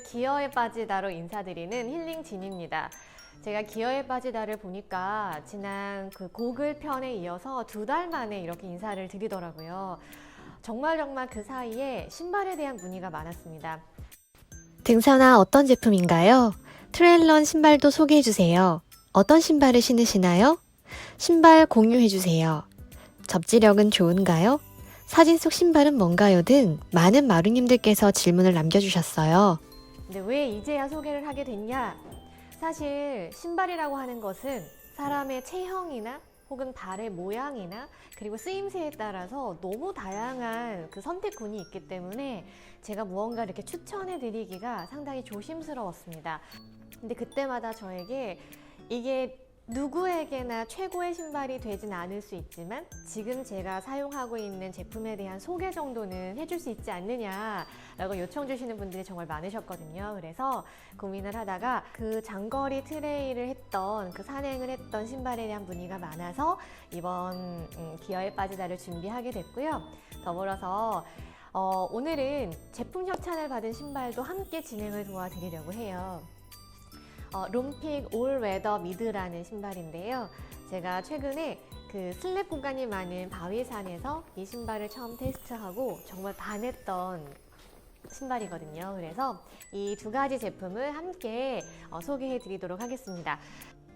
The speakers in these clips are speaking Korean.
기어에 빠지다로 인사드리는 힐링진입니다. 제가 기어에 빠지다를 보니까 지난 그 고글 편에 이어서 2달 만에 이렇게 인사를 드리더라고요. 정말 그 사이에 신발에 대한 문의가 많았습니다. 등산화 어떤 제품인가요? 트레일런 신발도 소개해주세요. 어떤 신발을 신으시나요? 신발 공유해주세요. 접지력은 좋은가요? 사진 속 신발은 뭔가요? 등 많은 마루님들께서 질문을 남겨주셨어요. 근데 왜 이제야 소개를 하게 됐냐? 사실 신발이라고 하는 것은 사람의 체형이나 혹은 발의 모양이나 그리고 쓰임새에 따라서 너무 다양한 그 선택군이 있기 때문에 제가 무언가 이렇게 추천해 드리기가 상당히 조심스러웠습니다. 근데 그때마다 저에게 이게 누구에게나 최고의 신발이 되진 않을 수 있지만 지금 제가 사용하고 있는 제품에 대한 소개 정도는 해줄 수 있지 않느냐라고 요청 주시는 분들이 정말 많으셨거든요. 그래서 고민을 하다가 그 장거리 트레일을 했던 그 산행을 했던 신발에 대한 문의가 많아서 이번 기어에 빠지다를 준비하게 됐고요. 더불어서 오늘은 제품 협찬을 받은 신발도 함께 진행을 도와드리려고 해요. 롬픽 올웨더 미드라는 신발인데요. 제가 최근에 그 슬랩 공간이 많은 바위산에서 이 신발을 처음 테스트하고 정말 반했던 신발이거든요. 그래서 이 2가지 제품을 함께 소개해 드리도록 하겠습니다.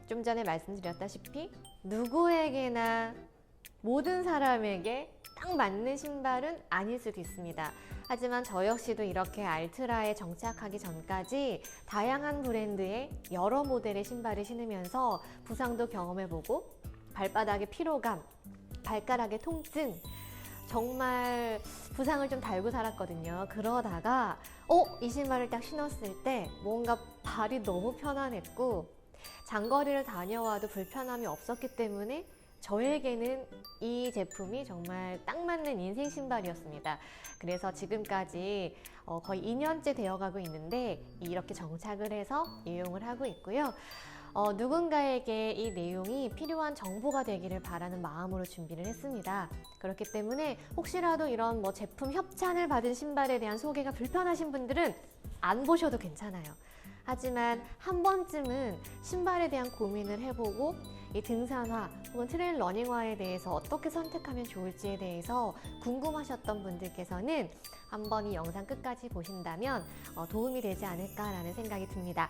좀 전에 말씀드렸다시피 누구에게나 모든 사람에게 딱 맞는 신발은 아닐 수도 있습니다. 하지만 저 역시도 이렇게 알트라에 정착하기 전까지 다양한 브랜드의 여러 모델의 신발을 신으면서 부상도 경험해보고 발바닥의 피로감, 발가락의 통증, 정말 부상을 좀 달고 살았거든요. 그러다가 이 신발을 딱 신었을 때 뭔가 발이 너무 편안했고 장거리를 다녀와도 불편함이 없었기 때문에 저에게는 이 제품이 정말 딱 맞는 인생 신발이었습니다. 그래서 지금까지 거의 2년째 되어가고 있는데 이렇게 정착을 해서 이용을 하고 있고요. 누군가에게 이 내용이 필요한 정보가 되기를 바라는 마음으로 준비를 했습니다. 그렇기 때문에 혹시라도 이런 제품 협찬을 받은 신발에 대한 소개가 불편하신 분들은 안 보셔도 괜찮아요. 하지만 한 번쯤은 신발에 대한 고민을 해보고 이 등산화 혹은 트레일 러닝화에 대해서 어떻게 선택하면 좋을지에 대해서 궁금하셨던 분들께서는 한번 이 영상 끝까지 보신다면 도움이 되지 않을까라는 생각이 듭니다.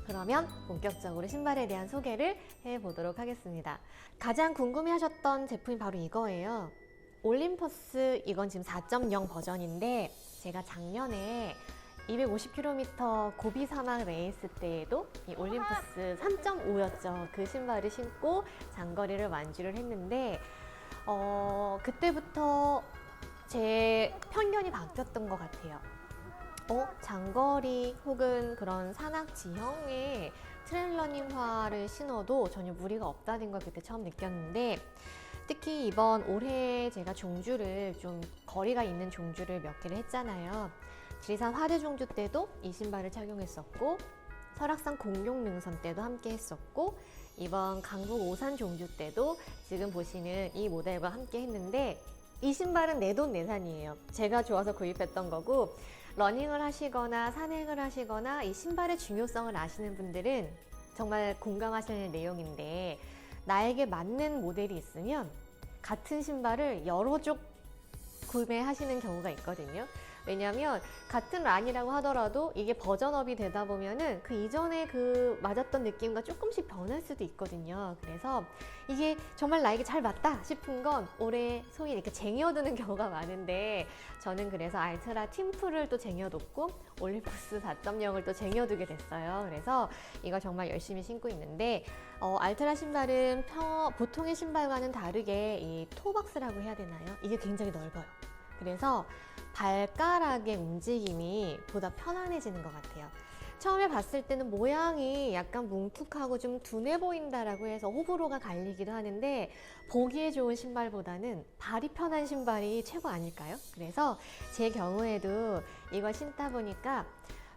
그러면 본격적으로 신발에 대한 소개를 해보도록 하겠습니다. 가장 궁금해하셨던 제품이 바로 이거예요. 올림퍼스, 이건 지금 4.0 버전인데 제가 작년에 250km 고비 사막 레이스 때에도 이 올림푸스 3.5였죠. 그 신발을 신고 장거리를 완주를 했는데 그때부터 제 편견이 바뀌었던 것 같아요. 장거리 혹은 그런 산악 지형의 트레일러닝화를 신어도 전혀 무리가 없다는 걸 그때 처음 느꼈는데 특히 이번 올해 제가 종주를 좀 거리가 있는 종주를 몇 개를 했잖아요. 지리산 화대 종주 때도 이 신발을 착용했었고 설악산 공룡 능선 때도 함께 했었고 이번 강북 오산 종주 때도 지금 보시는 이 모델과 함께 했는데 이 신발은 내돈내산이에요. 제가 좋아서 구입했던 거고 러닝을 하시거나 산행을 하시거나 이 신발의 중요성을 아시는 분들은 정말 공감하실 내용인데 나에게 맞는 모델이 있으면 같은 신발을 여러 쪽 구매하시는 경우가 있거든요. 왜냐하면 같은 란이라고 하더라도 이게 버전업이 되다 보면은 그 이전에 그 맞았던 느낌과 조금씩 변할 수도 있거든요. 그래서 이게 정말 나에게 잘 맞다 싶은 건 올해 소위 이렇게 쟁여두는 경우가 많은데 저는 그래서 알트라 팀플을 또 쟁여뒀고 올림푸스 4.0을 또 쟁여두게 됐어요. 그래서 이거 정말 열심히 신고 있는데 알트라 신발은 보통의 신발과는 다르게 이 토박스라고 해야 되나요? 이게 굉장히 넓어요. 그래서 발가락의 움직임이 보다 편안해지는 것 같아요. 처음에 봤을 때는 모양이 약간 뭉툭하고 좀 둔해 보인다라고 해서 호불호가 갈리기도 하는데 보기에 좋은 신발보다는 발이 편한 신발이 최고 아닐까요? 그래서 제 경우에도 이걸 신다 보니까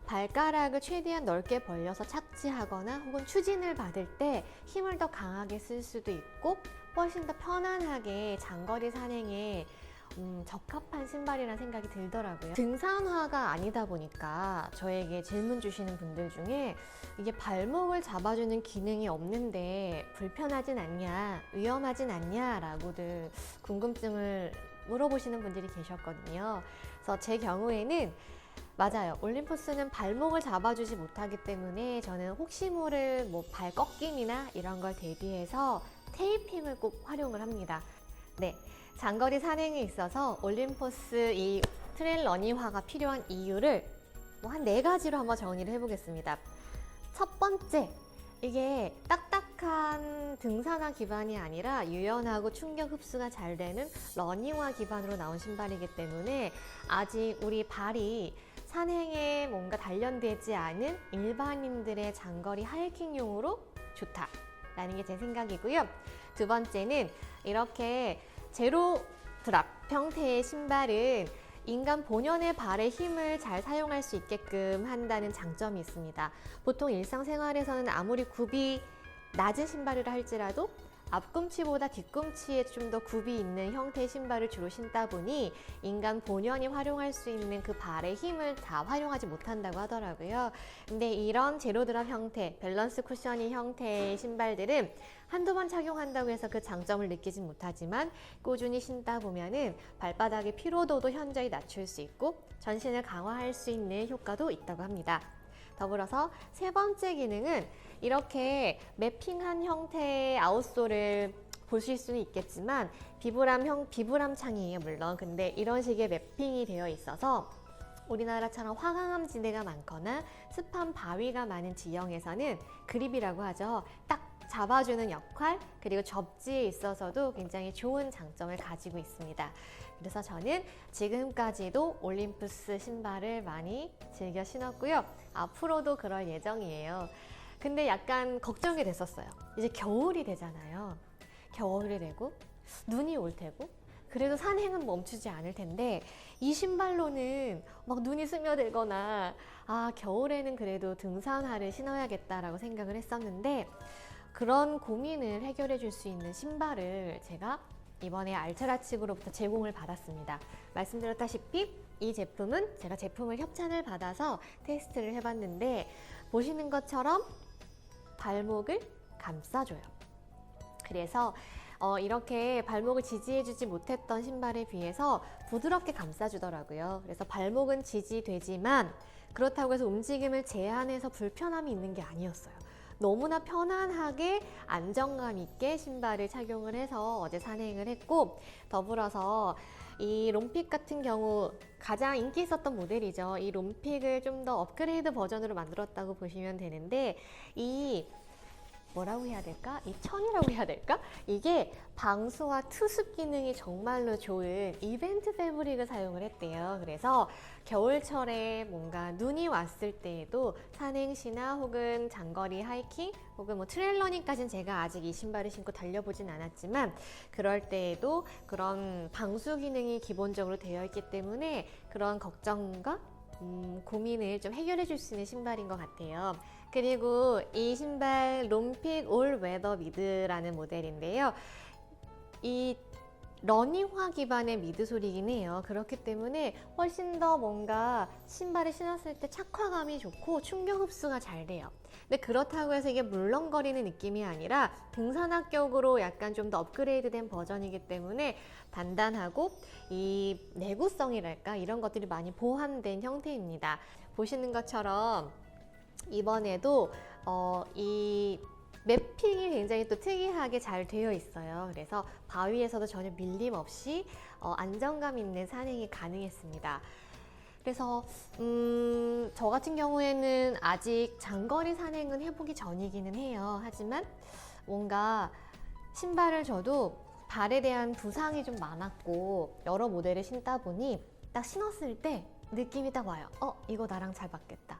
발가락을 최대한 넓게 벌려서 착지하거나 혹은 추진을 받을 때 힘을 더 강하게 쓸 수도 있고 훨씬 더 편안하게 장거리 산행에 적합한 신발이라는 생각이 들더라고요. 등산화가 아니다 보니까 저에게 질문 주시는 분들 중에 이게 발목을 잡아주는 기능이 없는데 불편하진 않냐, 위험하진 않냐 라고들 궁금증을 물어보시는 분들이 계셨거든요. 그래서 제 경우에는 맞아요. 올림포스는 발목을 잡아주지 못하기 때문에 저는 혹시 모를 발 꺾임이나 이런 걸 대비해서 테이핑을 꼭 활용을 합니다. 네, 장거리 산행에 있어서 올림포스 이 트레일 러닝화가 필요한 이유를 한 4가지로 한번 정리를 해보겠습니다. 첫 번째, 이게 딱딱한 등산화 기반이 아니라 유연하고 충격 흡수가 잘 되는 러닝화 기반으로 나온 신발이기 때문에 아직 우리 발이 산행에 뭔가 단련되지 않은 일반인들의 장거리 하이킹용으로 좋다라는 게 제 생각이고요. 두 번째는 이렇게 제로 드랍 형태의 신발은 인간 본연의 발의 힘을 잘 사용할 수 있게끔 한다는 장점이 있습니다. 보통 일상생활에서는 아무리 굽이 낮은 신발이라 할지라도 앞꿈치보다 뒤꿈치에 좀 더 굽이 있는 형태의 신발을 주로 신다 보니 인간 본연이 활용할 수 있는 그 발의 힘을 다 활용하지 못한다고 하더라고요. 근데 이런 제로드랍 형태, 밸런스 쿠셔닝 형태의 신발들은 한두 번 착용한다고 해서 그 장점을 느끼진 못하지만 꾸준히 신다 보면은 발바닥의 피로도도 현저히 낮출 수 있고 전신을 강화할 수 있는 효과도 있다고 합니다. 더불어서 세 번째 기능은 이렇게 매핑한 형태의 아웃솔을 보실 수는 있겠지만 비브람 창이에요, 물론. 근데 이런 식의 매핑이 되어 있어서 우리나라처럼 화강암 지대가 많거나 습한 바위가 많은 지형에서는 그립이라고 하죠. 딱 잡아주는 역할, 그리고 접지에 있어서도 굉장히 좋은 장점을 가지고 있습니다. 그래서 저는 지금까지도 올림푸스 신발을 많이 즐겨 신었고요. 앞으로도 그럴 예정이에요. 근데 약간 걱정이 됐었어요. 이제 겨울이 되잖아요. 겨울이 되고 눈이 올 테고 그래도 산행은 멈추지 않을 텐데 이 신발로는 막 눈이 스며들거나 겨울에는 그래도 등산화를 신어야겠다라고 생각을 했었는데 그런 고민을 해결해 줄 수 있는 신발을 제가 이번에 알트라 측으로부터 제공을 받았습니다. 말씀드렸다시피 이 제품은 제가 제품을 협찬을 받아서 테스트를 해봤는데 보시는 것처럼 발목을 감싸줘요. 그래서 이렇게 발목을 지지해주지 못했던 신발에 비해서 부드럽게 감싸주더라고요. 그래서 발목은 지지되지만 그렇다고 해서 움직임을 제한해서 불편함이 있는 게 아니었어요. 너무나 편안하게 안정감 있게 신발을 착용을 해서 어제 산행을 했고 더불어서 이 롬픽 같은 경우 가장 인기 있었던 모델이죠. 이 롬픽을 좀 더 업그레이드 버전으로 만들었다고 보시면 되는데 이 뭐라고 해야 될까? 이 천이라고 해야 될까? 이게 방수와 투습 기능이 정말로 좋은 이벤트 패브릭을 사용을 했대요. 그래서 겨울철에 뭔가 눈이 왔을 때에도 산행시나 혹은 장거리 하이킹 혹은 트레일 러닝까지는 제가 아직 이 신발을 신고 달려보진 않았지만 그럴 때에도 그런 방수 기능이 기본적으로 되어 있기 때문에 그런 걱정과 고민을 좀 해결해 줄 수 있는 신발인 것 같아요. 그리고 이 신발 롬픽 올 웨더 미드라는 모델인데요. 이 러닝화 기반의 미드솔이긴 해요. 그렇기 때문에 훨씬 더 뭔가 신발을 신었을 때 착화감이 좋고 충격 흡수가 잘 돼요. 근데 그렇다고 해서 이게 물렁거리는 느낌이 아니라 등산화격으로 약간 좀 더 업그레이드된 버전이기 때문에 단단하고 이 내구성이랄까 이런 것들이 많이 보완된 형태입니다. 보시는 것처럼 이번에도 이 매핑이 굉장히 또 특이하게 잘 되어 있어요. 그래서 바위에서도 전혀 밀림 없이 안정감 있는 산행이 가능했습니다. 그래서 저 같은 경우에는 아직 장거리 산행은 해보기 전이기는 해요. 하지만 뭔가 신발을 저도 발에 대한 부상이 좀 많았고 여러 모델을 신다 보니 딱 신었을 때 느낌이 딱 와요. 이거 나랑 잘 맞겠다.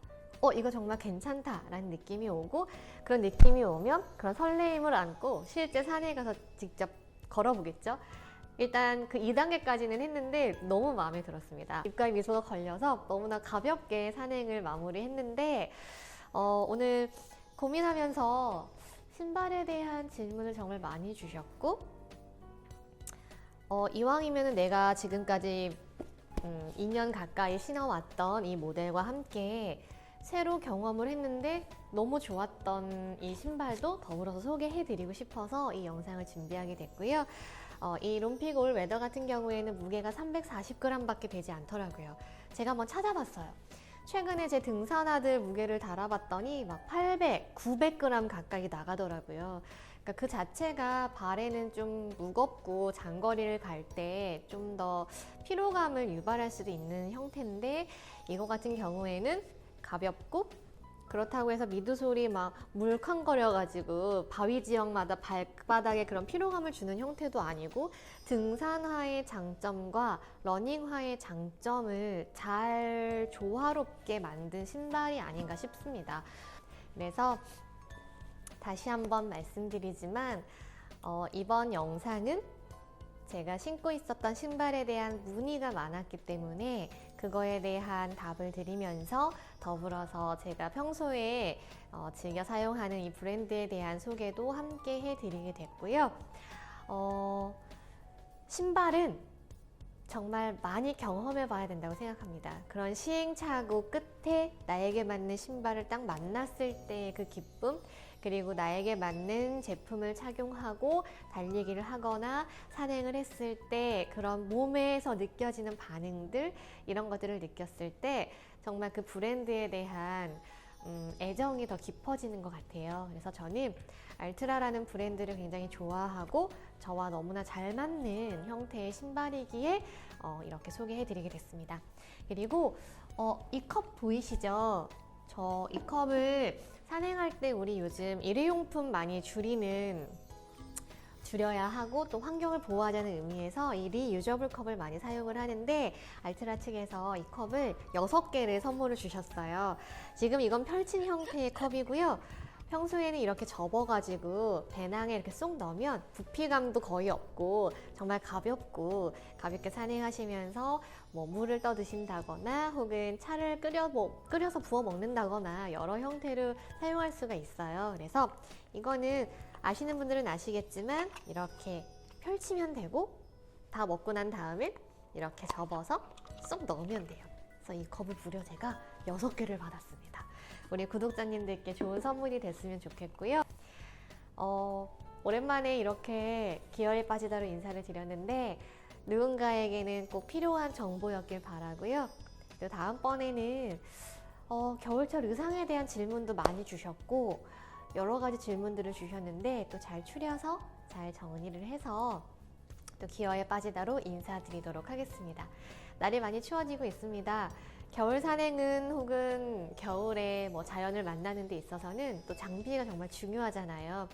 이거 정말 괜찮다 라는 느낌이 오고 그런 느낌이 오면 그런 설레임을 안고 실제 산에 가서 직접 걸어보겠죠. 일단 그 2단계까지는 했는데 너무 마음에 들었습니다. 입가에 미소가 걸려서 너무나 가볍게 산행을 마무리했는데 오늘 고민하면서 신발에 대한 질문을 정말 많이 주셨고 이왕이면 내가 지금까지 2년 가까이 신어왔던 이 모델과 함께 새로 경험을 했는데 너무 좋았던 이 신발도 더불어서 소개해드리고 싶어서 이 영상을 준비하게 됐고요. 이 롬픽올 웨더 같은 경우에는 무게가 340g 밖에 되지 않더라고요. 제가 한번 찾아봤어요. 최근에 제 등산화들 무게를 달아봤더니 막 800, 900g 가까이 나가더라고요. 그러니까 그 자체가 발에는 좀 무겁고 장거리를 갈 때 좀 더 피로감을 유발할 수도 있는 형태인데, 이거 같은 경우에는 가볍고, 그렇다고 해서 미드솔이 막 물컹거려가지고 바위 지역마다 발바닥에 그런 피로감을 주는 형태도 아니고, 등산화의 장점과 러닝화의 장점을 잘 조화롭게 만든 신발이 아닌가 싶습니다. 그래서 다시 한번 말씀드리지만 이번 영상은 제가 신고 있었던 신발에 대한 문의가 많았기 때문에 그거에 대한 답을 드리면서, 더불어서 제가 평소에 즐겨 사용하는 이 브랜드에 대한 소개도 함께 해드리게 됐고요. 신발은 정말 많이 경험해 봐야 된다고 생각합니다. 그런 시행착오 끝에 나에게 맞는 신발을 딱 만났을 때의 그 기쁨, 그리고 나에게 맞는 제품을 착용하고 달리기를 하거나 산행을 했을 때 그런 몸에서 느껴지는 반응들, 이런 것들을 느꼈을 때 정말 그 브랜드에 대한 애정이 더 깊어지는 것 같아요. 그래서 저는 알트라라는 브랜드를 굉장히 좋아하고 저와 너무나 잘 맞는 형태의 신발이기에 이렇게 소개해드리게 됐습니다. 그리고 이 컵 보이시죠? 저 이 컵을 산행할 때 우리 요즘 일회용품 많이 줄여야 하고 또 환경을 보호하자는 의미에서 이 리유저블 컵을 많이 사용을 하는데, 알트라 측에서 이 컵을 6개를 선물을 주셨어요. 지금 이건 펼친 형태의 컵이고요. 평소에는 이렇게 접어가지고 배낭에 이렇게 쏙 넣으면 부피감도 거의 없고 정말 가볍게 산행하시면서 뭐 물을 떠 드신다거나 혹은 차를 끓여서 부어 먹는다거나 여러 형태로 사용할 수가 있어요. 그래서 이거는 아시는 분들은 아시겠지만 이렇게 펼치면 되고, 다 먹고 난 다음에 이렇게 접어서 쏙 넣으면 돼요. 그래서 이 컵을 무려 제가 6개를 받았습니다. 우리 구독자님들께 좋은 선물이 됐으면 좋겠고요. 오랜만에 이렇게 기어에 빠지다로 인사를 드렸는데 누군가에게는 꼭 필요한 정보였길 바라고요. 또 다음번에는 겨울철 의상에 대한 질문도 많이 주셨고 여러 가지 질문들을 주셨는데 또 잘 추려서 잘 정리를 해서 또 기어에 빠지다로 인사드리도록 하겠습니다. 날이 많이 추워지고 있습니다. 겨울 산행은 혹은 겨울에 뭐 자연을 만나는 데 있어서는 또 장비가 정말 중요하잖아요.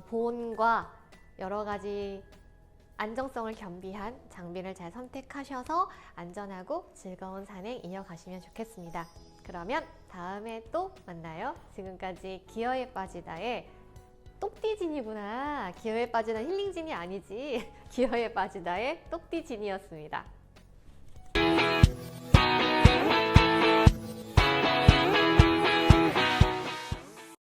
보온과 여러 가지 안정성을 겸비한 장비를 잘 선택하셔서 안전하고 즐거운 산행 이어가시면 좋겠습니다. 그러면 다음에 또 만나요. 지금까지 기어에 빠지다의 똑띠진이구나. 기어에 빠지다 힐링진이 아니지. 기어에 빠지다의 똑띠진이었습니다.